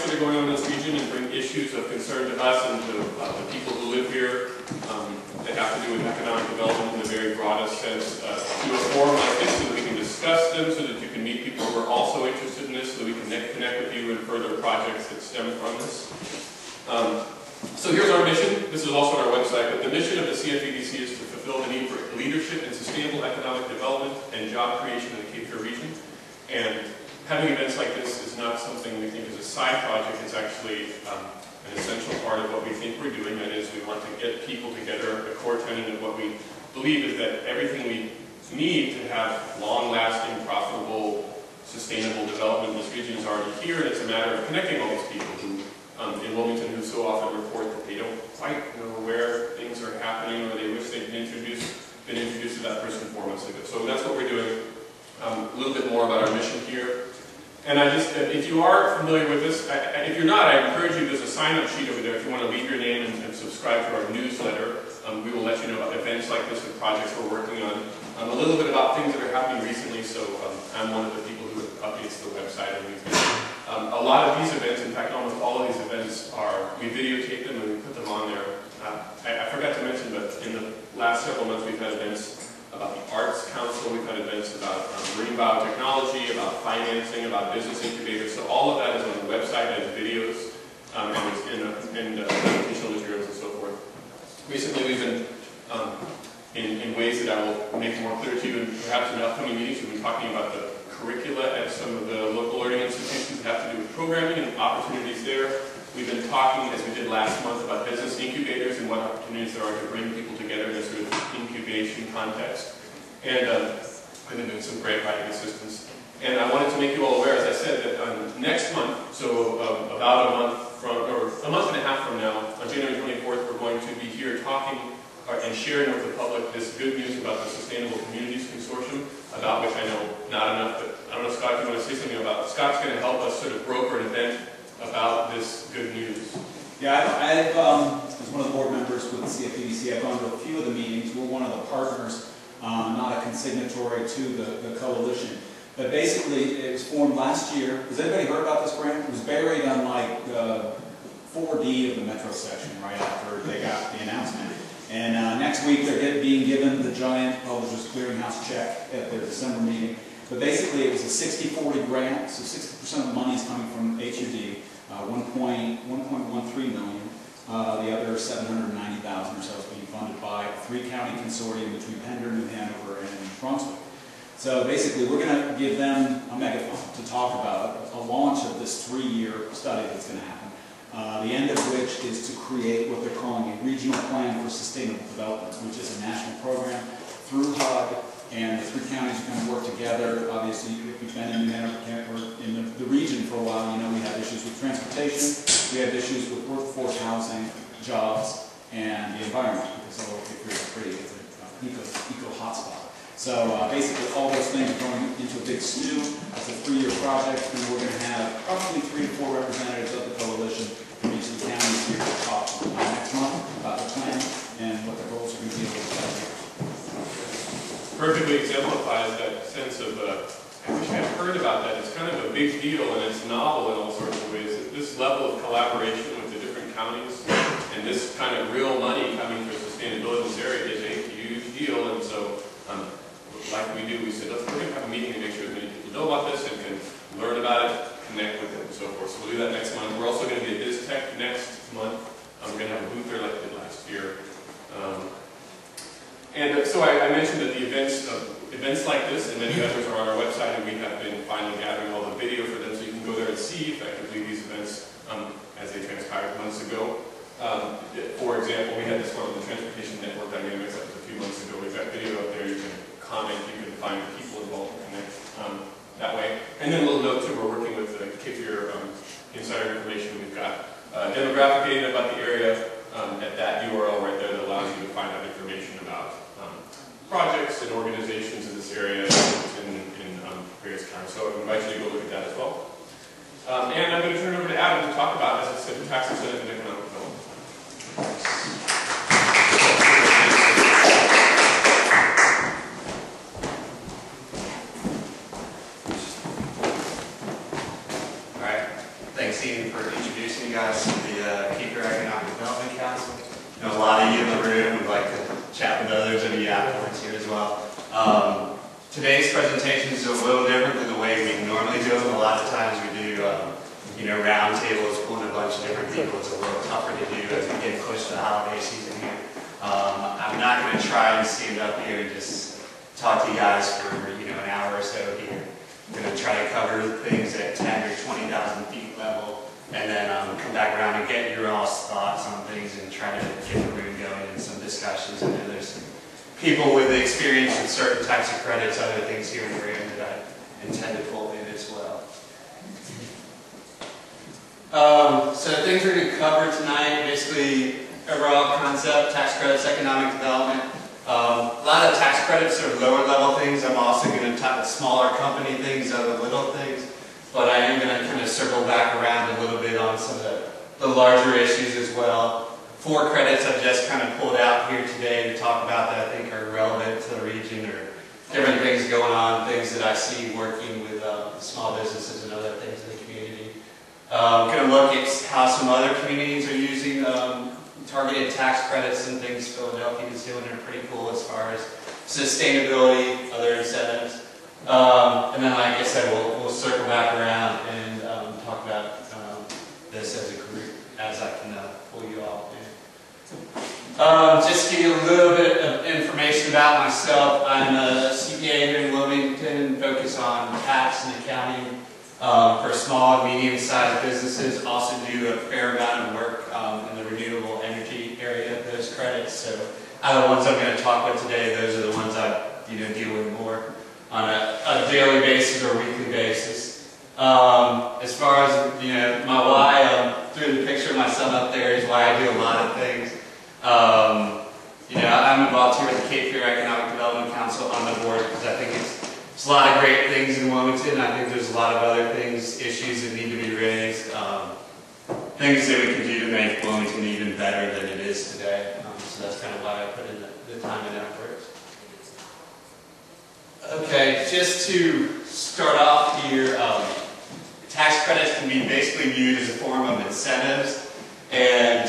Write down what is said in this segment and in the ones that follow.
that are going on in this region and bring issues of concern to us and to the people who live here that have to do with economic development in the very broadest sense to a forum like this so that we can discuss them, so that you can meet people who are also interested in this, so that we can connect with you in further projects that stem from this. So here's our mission. This is also on our website, but the mission of the CFEDC is to fulfill the need for leadership in sustainable economic development and job creation in the Cape Fear region. And having events like this is not something we think is a side project. It's actually an essential part of what we think we're doing. That is, we want to get people together. The core tenet of what we believe is that everything we need to have long-lasting, profitable, sustainable development in this region is already here, and it's a matter of connecting all these people who, in Wilmington, who so often report that they don't quite know where things are happening, or they wish they'd been introduced to that person 4 months ago. So that's what we're doing. A little bit more about our mission here. And if you are familiar with this, if you're not, I encourage you, there's a sign-up sheet over there if you want to leave your name and subscribe to our newsletter. We will let you know about events like this and projects we're working on. A little bit about things that are happening recently, so I'm one of the people who updates the website. And a lot of these events, in fact almost all of these events, we videotape them and we put them on there. I forgot to mention, but in the last several months we've had events about the Arts Council, we've had events about marine biotechnology, about financing, about business incubators. So all of that is on the website as videos and presentational materials and so forth. Recently we've been, in ways that I will make more clear to you, and perhaps in upcoming meetings, we've been talking about the curricula at some of the local learning institutions that have to do with programming and opportunities there. We've been talking, as we did last month, about business incubators and what opportunities there are to bring people together in a sort of incubation context. And I've been doing some grant writing assistance. And I wanted to make you all aware, as I said, that next month, so about a month and a half from now, on January 24th, we're going to be here talking and sharing with the public this good news about the Sustainable Communities Consortium, about which I know not enough, but I don't know, Scott, if you want to say something about it. Scott's going to help us sort of broker an event about this good news. Yeah, as one of the board members with the CFEDC, I've gone to a few of the meetings. We're one of the partners, not a consignatory to the coalition. But basically, it was formed last year. Has anybody heard about this grant? It was buried on like 4D of the metro section right after they got the announcement. And next week, they're being given the giant Publishers Clearinghouse check at their December meeting. But basically, it was a 60-40 grant, so 60% of the money is coming from HUD, 1.13 million. The other 790,000 or so is being funded by a 3-county consortium between Pender, New Hanover, and Brunswick. So basically, we're going to give them a megaphone to talk about a launch of this 3-year study that's going to happen. The end of which is to create what they're calling a regional plan for sustainable development, which is a national program through HUD, and the 3 counties are going to work together. Obviously, if you've been in New Hanover or in the region for a while, you know we have issues with transportation, we have issues with workforce housing, jobs, and the environment, because although it's pretty, it's an eco hotspot. So basically, all those things are going into a big stew. It's a 3-year project, and we're going to have probably 3 to 4 representatives of the coalition from each of the counties here to talk next month about the plan and what the goals are going to be over the 5 years. Perfectly exemplifies that sense of, I wish I had heard about that. It's kind of a big deal, and it's novel in all sorts of ways. This level of collaboration with the different counties and this kind of real money coming for sustainability in this area is a huge deal. And so, like we do, we said, we're going to have a meeting to make sure as many people know about this and can learn about it, connect with it, and so forth. So we'll do that next month. We're also going to be at BizTech next month. We're going to have a booth there like we did last year. And so I mentioned that the events like this and many others are on our website, and we have been finally gathering all the video for them, so you can go there and see effectively these events as they transpired months ago. For example, we had this one on the Transportation Network Dynamics that was a few months ago. We've got video up there. You can comment, you can find the people involved and connect that way. And then a little note too, we're working with the Cape Fear insider information. We've got demographic data about the area at that URL right there that allows you to find out information about projects and organizations in this area in various counties. So I invite you to go look at that as well. And I'm going to turn it over to Adam to talk about, as I said, the tax incentive and economic development. All right. Thanks, Ian, for reference here as well. Today's presentation is a little different than the way we normally do them. A lot of times we do, round tables, pulling a bunch of different people. It's a little tougher to do as we get close to the holiday season here. I'm not going to try and stand up here and just talk to you guys for, an hour or so here. I'm going to try to cover things at 10 or 20,000 feet level, and then come back around and get your all's thoughts on things and try to get the room going in some discussions. I know there's people with experience in certain types of credits, other things here in the room that I intend to pull in as well. So things we're going to cover tonight, basically overall concept, tax credits, economic development. A lot of tax credits are lower level things. I'm also going to talk about smaller company things, other little things, but I am going to kind of circle back around a little bit on some of the larger issues as well. 4 credits I've just kind of pulled out here today to talk about that I think are relevant to the region, or different things going on, things that I see working with small businesses and other things in the community. Going to look at how some other communities are using targeted tax credits and things. Philadelphia is doing are pretty cool as far as sustainability, other incentives. And then, like I said, we'll circle back around and talk about this as a group as I can pull you all in. Just to give you a little bit of information about myself. I'm a CPA here in Wilmington, focus on tax and accounting for small and medium-sized businesses. Also do a fair amount of work in the renewable energy area of those credits. So out of the ones I'm going to talk about today, those are the ones I deal with more on a daily basis or weekly basis. As far as my why, through the picture of my son up there is why I do a lot of things. I'm involved here with the Cape Fear Economic Development Council on the board because I think it's a lot of great things in Wilmington. I think there's a lot of other things, issues that need to be raised, things that we can do to make Wilmington even better than it is today. So that's kind of why I put in the time and effort. Okay, just to start off here, tax credits can be basically viewed as a form of incentives, and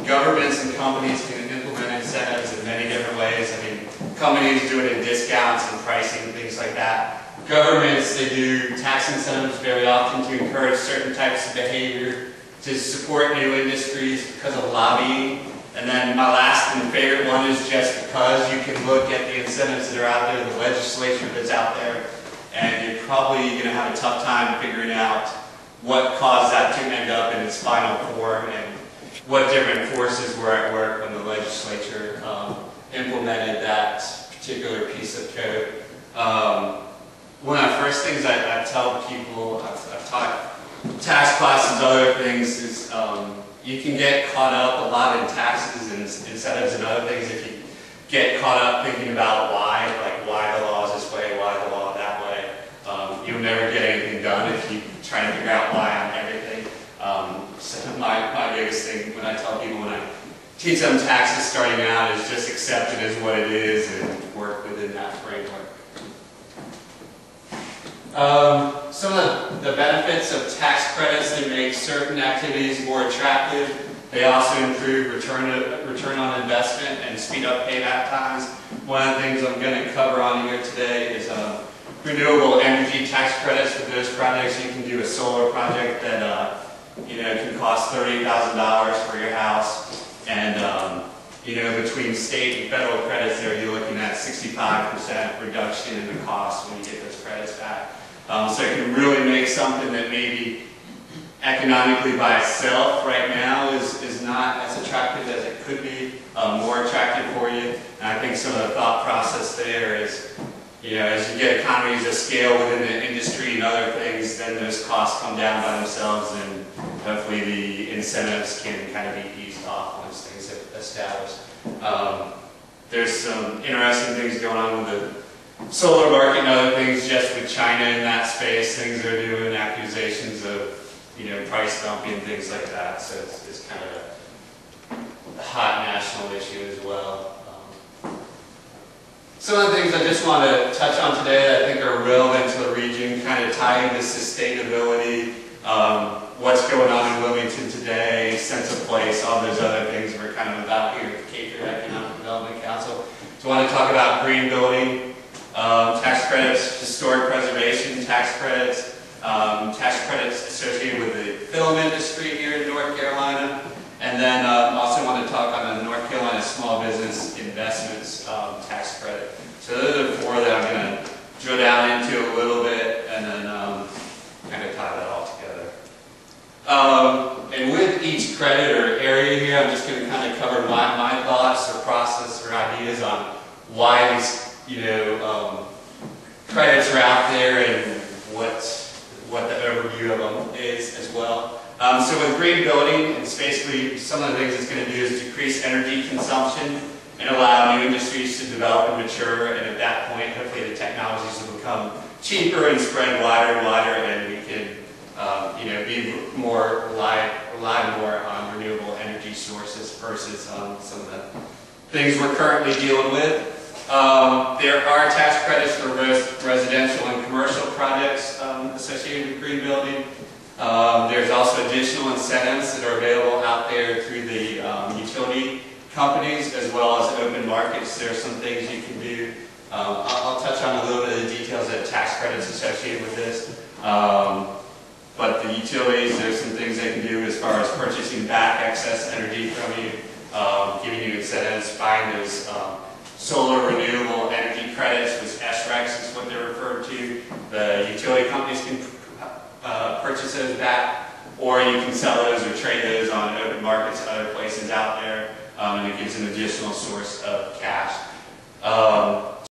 governments and companies can implement incentives in many different ways. I mean, companies do it in discounts and pricing, things like that. Governments, they do tax incentives very often to encourage certain types of behavior, to support new industries because of lobbying. And then my last and favorite one is just because. You can look at the incentives that are out there, the legislation that's out there, and you're probably going to have a tough time figuring out what caused that to end up in its final form and what different forces were at work when the legislature implemented that particular piece of code. One of the first things I tell people, I've taught tax classes, other things, is you can get caught up a lot in taxes and incentives and other things if you get caught up thinking about why, like why the law is this way, why the law that way. You'll never get anything done if you try to figure out why on everything. So my biggest thing when I tell people when I teach them taxes starting out is just accept it as what it is and work within that framework. Some of the benefits of tax credits, they make certain activities more attractive. They also improve return on investment and speed up payback times. One of the things I'm going to cover on here today is renewable energy tax credits for those projects. You can do a solar project that can cost $30,000 for your house, and between state and federal credits there, you're looking at 65% reduction in the cost when you get those credits back. So it can really make something that maybe economically by itself right now is not as attractive as it could be, more attractive for you. And I think some of the thought process there is, as you get economies of scale within the industry and other things, then those costs come down by themselves, and hopefully the incentives can kind of be eased off once things are established. There's some interesting things going on with the solar market and other things just with China in that space. Things they're doing, accusations of price dumping, things like that. So it's kind of a hot national issue as well. Some of the things I just want to touch on today that I think are relevant to the region, kind of tying to sustainability, what's going on in Wilmington today, sense of place, all those other things we're kind of about here at the Cape Fear Economic Development Council. So I want to talk about green building, tax credits, historic preservation tax credits associated with the film industry here in North Carolina, and then also want to talk on the North Carolina Small Business Investments tax credit. So those are the four that I'm going to drill down into a little bit, and then kind of tie that all together. And with each credit or area here, I'm just going to kind of cover my thoughts or process or ideas on why these credits are out there and what the overview of them is as well. So with green building, it's basically some of the things it's going to do is decrease energy consumption and allow new industries to develop and mature, and at that point, hopefully the technologies will become cheaper and spread wider and wider, and we can rely more on renewable energy sources versus some of the things we're currently dealing with. There are tax credits for both residential and commercial projects associated with green building. There's also additional incentives that are available out there through the utility companies as well as open markets. There are some things you can do. I'll touch on a little bit of the details of tax credits associated with this. But the utilities, there's some things they can do as far as purchasing back excess energy from you, giving you incentives, buying those solar renewable